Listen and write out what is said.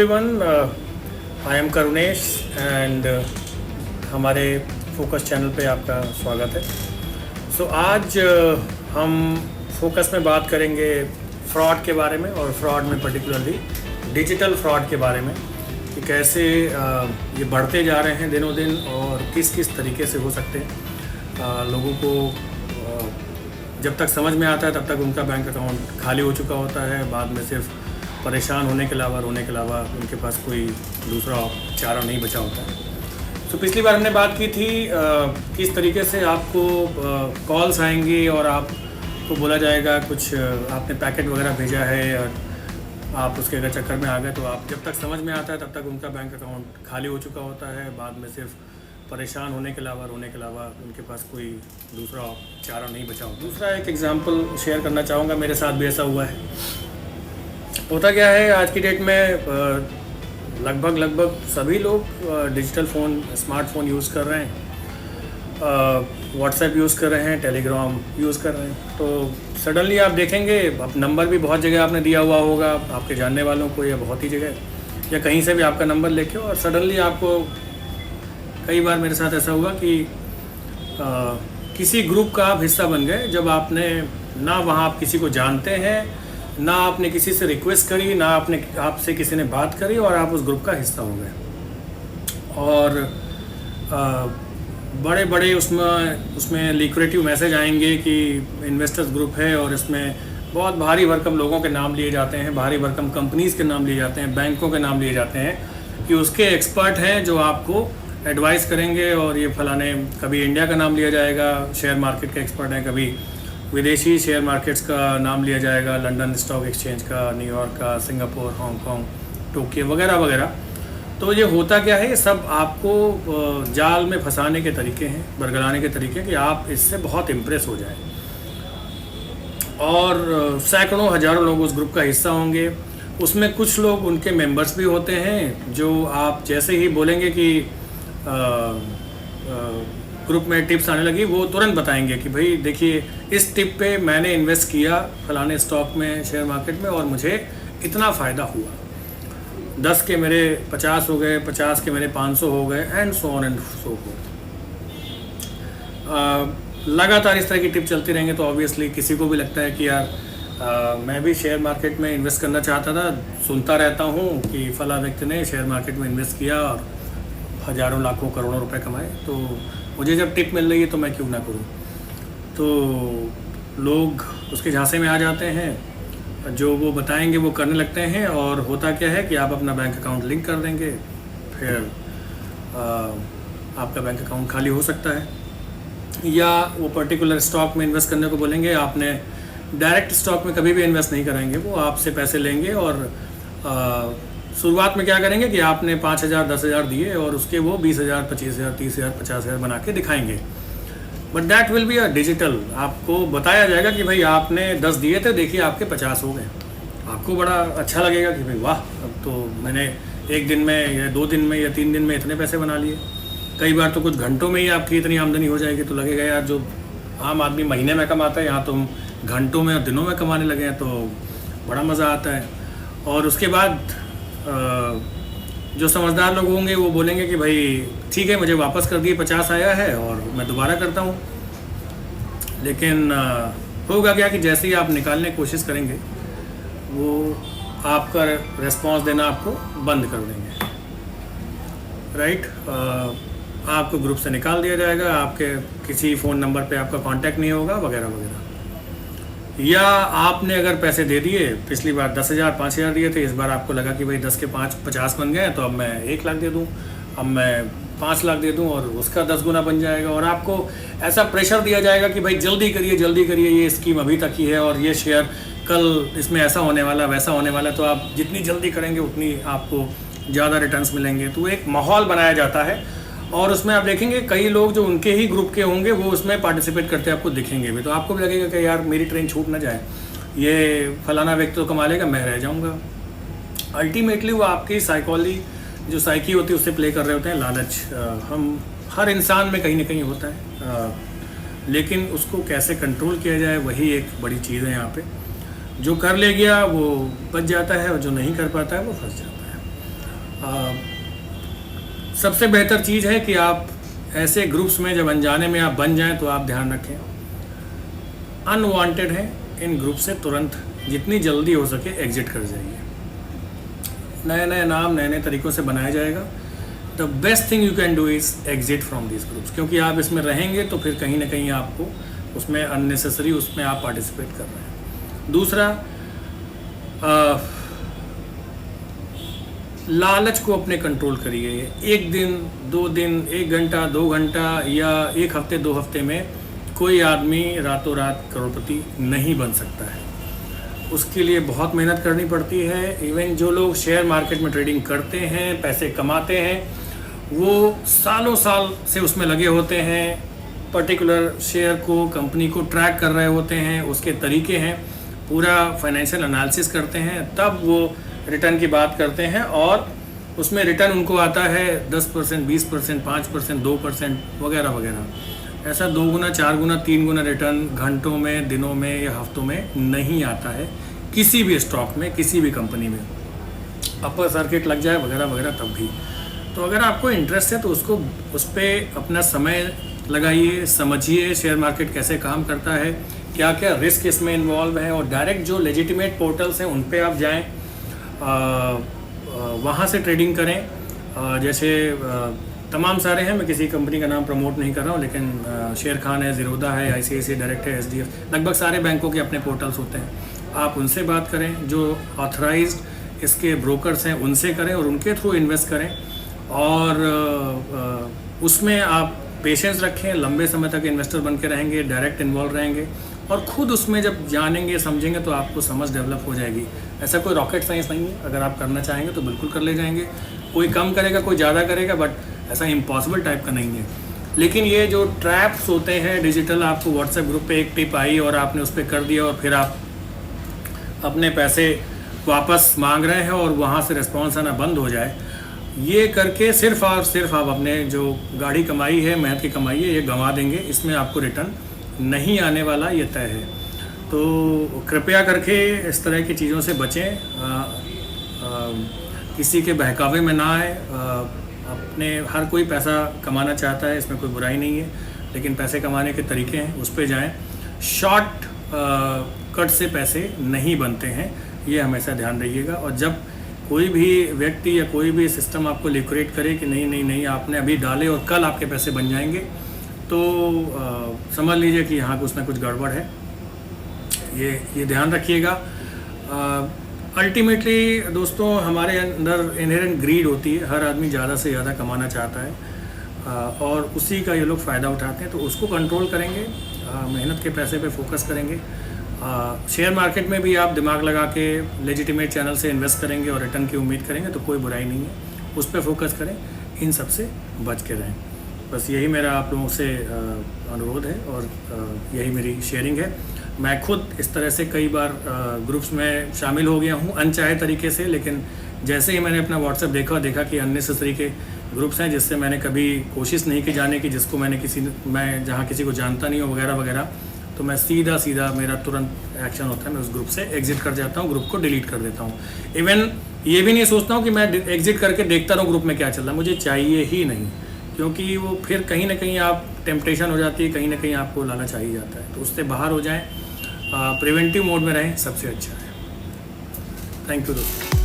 Everyone, I am Karunesh and हमारे focus channel पे आपका स्वागत है। आज हम फोकस में बात करेंगे फ्रॉड के बारे में और फ्रॉड में पर्टिकुलरली डिजिटल फ्रॉड के बारे में कि कैसे ये बढ़ते जा रहे हैं दिनों दिन और किस किस तरीके से हो सकते हैं। लोगों को जब तक समझ में आता है तब तक उनका बैंक अकाउंट खाली हो चुका होता है, बाद में सिर्फ परेशान होने के अलावा उनके पास कोई दूसरा चारा नहीं बचा होता है। पिछली बार हमने बात की थी किस तरीके से आपको कॉल्स आएंगी और आपको बोला जाएगा कुछ आपने पैकेट वगैरह भेजा है और आप उसके अगर चक्कर में आ गए तो आप जब तक समझ में आता है तब तक उनका बैंक अकाउंट खाली हो चुका होता है, बाद में सिर्फ परेशान होने के अलावा उनके पास कोई दूसरा चारा नहीं बचा होता। दूसरा एक एग्जांपल शेयर करना चाहूँगा, मेरे साथ भी ऐसा हुआ है। होता क्या है, आज की डेट में लगभग सभी लोग डिजिटल फ़ोन स्मार्टफोन यूज़ कर रहे हैं, व्हाट्सएप यूज़ कर रहे हैं, टेलीग्राम यूज़ कर रहे हैं। तो सडनली आप देखेंगे, अब नंबर भी बहुत जगह आपने दिया हुआ होगा आपके जानने वालों को, या बहुत ही जगह या कहीं से भी आपका नंबर लेके, और सडनली आपको कई बार मेरे साथ ऐसा हुआ कि किसी ग्रुप का आप हिस्सा बन गए, जब आपने ना वहाँ आप किसी को जानते हैं, ना आपने किसी से रिक्वेस्ट करी, ना आपसे किसी ने बात करी, और आप उस ग्रुप का हिस्सा हो गए। और बड़े उसमें लिक्विडेटिव मैसेज आएंगे कि इन्वेस्टर्स ग्रुप है और इसमें बहुत भारी भरकम लोगों के नाम लिए जाते हैं, भारी भरकम कंपनीज़ के नाम लिए जाते हैं, बैंकों के नाम लिए जाते हैं कि उसके एक्सपर्ट हैं जो आपको एडवाइस करेंगे। और ये फलाने, कभी इंडिया का नाम लिया जाएगा, शेयर मार्केट के एक्सपर्ट हैं, कभी विदेशी शेयर मार्केट्स का नाम लिया जाएगा, लंदन स्टॉक एक्सचेंज का, न्यूयॉर्क का, सिंगापुर, हांगकांग, टोक्यो वगैरह वगैरह। तो ये होता क्या है, ये सब आपको जाल में फंसाने के तरीके हैं, बरगलाने के तरीके, कि आप इससे बहुत इम्प्रेस हो जाएं। और सैकड़ों हज़ारों लोग उस ग्रुप का हिस्सा होंगे। उसमें कुछ लोग उनके मेंबर्स भी होते हैं जो आप जैसे ही बोलेंगे कि ग्रुप में टिप्स आने लगी, वो तुरंत बताएंगे कि भाई देखिए, इस टिप पे मैंने इन्वेस्ट किया फलाने स्टॉक में, शेयर मार्केट में, और मुझे इतना फ़ायदा हुआ। 10 के मेरे 50 हो गए, 50 के मेरे 500 हो गए, and so on and so fourth. लगातार इस तरह की टिप चलती रहेंगे तो ऑब्वियसली किसी को भी लगता है कि यार मैं भी शेयर मार्केट में इन्वेस्ट करना चाहता था, सुनता रहता हूँ कि फला व्यक्ति ने शेयर मार्केट में इन्वेस्ट किया और हज़ारों लाखों करोड़ों रुपए कमाए, तो मुझे जब टिप मिल रही है तो मैं क्यों ना करूं। तो लोग उसके झांसे में आ जाते हैं, जो वो बताएंगे वो करने लगते हैं। और होता क्या है कि आप अपना बैंक अकाउंट लिंक कर देंगे, फिर आपका बैंक अकाउंट खाली हो सकता है। या वो पर्टिकुलर स्टॉक में इन्वेस्ट करने को बोलेंगे, आपने डायरेक्ट स्टॉक में कभी भी इन्वेस्ट नहीं कराएंगे, वो आपसे पैसे लेंगे और शुरुआत में क्या करेंगे कि आपने 5,000 10,000 दिए और उसके वो 20,000 25,000 30,000 50,000 बना के दिखाएंगे। But that will be a digital. आपको बताया जाएगा कि भाई आपने 10 दिए थे, देखिए आपके 50 हो गए। आपको बड़ा अच्छा लगेगा कि भाई वाह, अब तो मैंने एक दिन में या 2 दिन में या 3 दिन में इतने पैसे बना लिए। कई बार तो कुछ घंटों में ही आपकी इतनी आमदनी हो जाएगी, तो लगेगा यार जो आम आदमी महीने में कमाता है, यहाँ तो हम घंटों में और दिनों में कमाने लगे हैं, तो बड़ा मज़ा आता है। और उसके बाद जो समझदार लोग होंगे वो बोलेंगे कि भाई ठीक है, मुझे वापस कर दिए, 50 आया है और मैं दोबारा करता हूँ। लेकिन होगा क्या कि जैसे ही आप निकालने की कोशिश करेंगे, वो आपका रेस्पॉन्स देना आपको बंद कर देंगे, राइट। आपको ग्रुप से निकाल दिया जाएगा, आपके किसी फ़ोन नंबर पे आपका कांटेक्ट नहीं होगा, वगैरह वगैरह। या आपने अगर पैसे दे दिए, पिछली बार 10,000 5,000 दिए थे, इस बार आपको लगा कि भाई 10 के 5 50 बन गए, तो अब मैं 1 लाख दे दूं, अब मैं 5 लाख दे दूं, और उसका 10 गुना बन जाएगा। और आपको ऐसा प्रेशर दिया जाएगा कि भाई जल्दी करिए, ये स्कीम अभी तक ही है और ये शेयर कल इसमें ऐसा होने वाला, वैसा होने वाला, तो आप जितनी जल्दी करेंगे उतनी आपको ज़्यादा रिटर्न्स मिलेंगे। तो एक माहौल बनाया जाता है, और उसमें आप देखेंगे कई लोग जो उनके ही ग्रुप के होंगे वो उसमें पार्टिसिपेट करते आपको दिखेंगे भी। तो आपको भी लगेगा कि यार मेरी ट्रेन छूट ना जाए, ये फलाना व्यक्ति तो कमा लेगा, मैं रह जाऊंगा। अल्टीमेटली वो आपकी साइकोलॉजी, जो साइकी होती है, उससे प्ले कर रहे होते हैं। लालच हम हर इंसान में कहीं ना कहीं होता है, लेकिन उसको कैसे कंट्रोल किया जाए वही एक बड़ी चीज़ है यहाँ पे। जो कर ले गया वो बच जाता है, और जो नहीं कर पाता है वो फंस जाता है। सबसे बेहतर चीज़ है कि आप ऐसे ग्रुप्स में जब अनजाने में आप बन जाएं तो आप ध्यान रखें, अनवांटेड है इन ग्रुप से तुरंत जितनी जल्दी हो सके एग्जिट कर जाइए। नए नए नाम नए नए तरीक़ों से बनाया जाएगा। The best thing you can do is exit from this groups, क्योंकि आप इसमें रहेंगे तो फिर कहीं ना कहीं आपको उसमें अननेसेसरी उसमें आप पार्टिसिपेट कर रहे हैं। दूसरा, लालच को अपने कंट्रोल करिए। एक दिन, 2 दिन, 1 घंटा, 2 घंटा या 1 हफ्ते 2 हफ्ते में कोई आदमी रातों रात करोड़पति नहीं बन सकता है। उसके लिए बहुत मेहनत करनी पड़ती है। इवन जो लोग शेयर मार्केट में ट्रेडिंग करते हैं, पैसे कमाते हैं, वो सालों साल से उसमें लगे होते हैं, पर्टिकुलर शेयर को, कंपनी को ट्रैक कर रहे होते हैं, उसके तरीके हैं, पूरा फाइनेंशियल एनालिसिस करते हैं, तब वो रिटर्न की बात करते हैं और उसमें रिटर्न उनको आता है 10%, 20%, 5%, 2% वगैरह वगैरह। ऐसा 2 गुना, 4 गुना, 3 गुना रिटर्न घंटों में, दिनों में या हफ्तों में नहीं आता है किसी भी स्टॉक में, किसी भी कंपनी में। अपर सर्किट लग जाए वगैरह वगैरह तब भी। तो अगर आपको इंटरेस्ट है तो उस पर अपना समय लगाइए, समझिए शेयर मार्केट कैसे काम करता है, क्या क्या रिस्क इसमें इन्वॉल्व है, और डायरेक्ट जो लेजिटिमेट पोर्टल्स हैं उन पे आप जाएं, वहाँ से ट्रेडिंग करें। जैसे तमाम सारे हैं, मैं किसी कंपनी का नाम प्रमोट नहीं कर रहा हूँ, लेकिन शेर खान है, ज़ीरोधा है, ICICI डायरेक्ट है, SDF, लगभग सारे बैंकों के अपने पोर्टल्स होते हैं। आप उनसे बात करें, जो ऑथराइज्ड इसके ब्रोकर्स हैं उनसे करें और उनके थ्रू इन्वेस्ट करें। और उसमें आप पेशेंस रखें, लंबे समय तक इन्वेस्टर बन के रहेंगे, डायरेक्ट इन्वॉल्व रहेंगे और ख़ुद उसमें जब जानेंगे, समझेंगे तो आपको समझ डेवलप हो जाएगी। ऐसा कोई रॉकेट साइंस नहीं है। अगर आप करना चाहेंगे तो बिल्कुल कर ले जाएंगे। कोई कम करेगा, कोई ज़्यादा करेगा, बट ऐसा इम्पॉसिबल टाइप का नहीं है। लेकिन ये जो ट्रैप्स होते हैं डिजिटल, आपको व्हाट्सएप ग्रुप पे एक टिप आई और आपने उस पर कर दिया और फिर आप अपने पैसे वापस मांग रहे हैं और वहाँ से रिस्पॉन्स आना बंद हो जाए, ये करके सिर्फ और सिर्फ आप अपने जो गाढ़ी कमाई है, मेहनत की कमाई है, ये गंवा देंगे। इसमें आपको रिटर्न नहीं आने वाला, ये तय है। तो कृपया करके इस तरह की चीज़ों से बचें, किसी के बहकावे में ना आए। अपने हर कोई पैसा कमाना चाहता है, इसमें कोई बुराई नहीं है, लेकिन पैसे कमाने के तरीके हैं, उस पर जाएं। शॉर्ट कट से पैसे नहीं बनते हैं, ये हमेशा ध्यान रखिएगा। और जब कोई भी व्यक्ति या कोई भी सिस्टम आपको लिक्विडेट करे कि नहीं नहीं नहीं आपने अभी डाले और कल आपके पैसे बन जाएंगे, तो समझ लीजिए कि यहाँ कुछ ना कुछ गड़बड़ है। ये ध्यान रखिएगा। अल्टीमेटली दोस्तों, हमारे अंदर इनहेरेंट ग्रीड होती है। हर आदमी ज़्यादा से ज़्यादा कमाना चाहता है और उसी का ये लोग फ़ायदा उठाते हैं। तो उसको कंट्रोल करेंगे, मेहनत के पैसे पे फोकस करेंगे। शेयर मार्केट में भी आप दिमाग लगा के लेजिटिमेट चैनल से इन्वेस्ट करेंगे और रिटर्न की उम्मीद करेंगे तो कोई बुराई नहीं है, उस पर फोकस करें, इन सब से बच के रहें। बस यही मेरा आप लोगों से अनुरोध है और यही मेरी शेयरिंग है। मैं खुद इस तरह से कई बार ग्रुप्स में शामिल हो गया हूँ अनचाहे तरीके से, लेकिन जैसे ही मैंने अपना व्हाट्सएप देखा कि अननेसेसरी के ग्रुप्स हैं जिससे मैंने कभी कोशिश नहीं की जाने की, जिसको मैं जहाँ किसी को जानता नहीं हूँ वगैरह वगैरह, तो मैं सीधा मेरा तुरंत एक्शन होता है, मैं उस ग्रुप से एग्जिट कर जाता हूँ, ग्रुप को डिलीट कर देता हूँ। इवन ये भी नहीं सोचता हूँ कि मैं एग्जिट करके देखता रहूँ ग्रुप में क्या चल रहा है, मुझे चाहिए ही नहीं, क्योंकि वो फिर कहीं ना कहीं आप टेम्पटेशन हो जाती है, कहीं ना कहीं आपको लालच आ ही जाता है। तो उससे बाहर हो जाएं, प्रिवेंटिव मोड में रहें, सबसे अच्छा है। थैंक यू दोस्तों।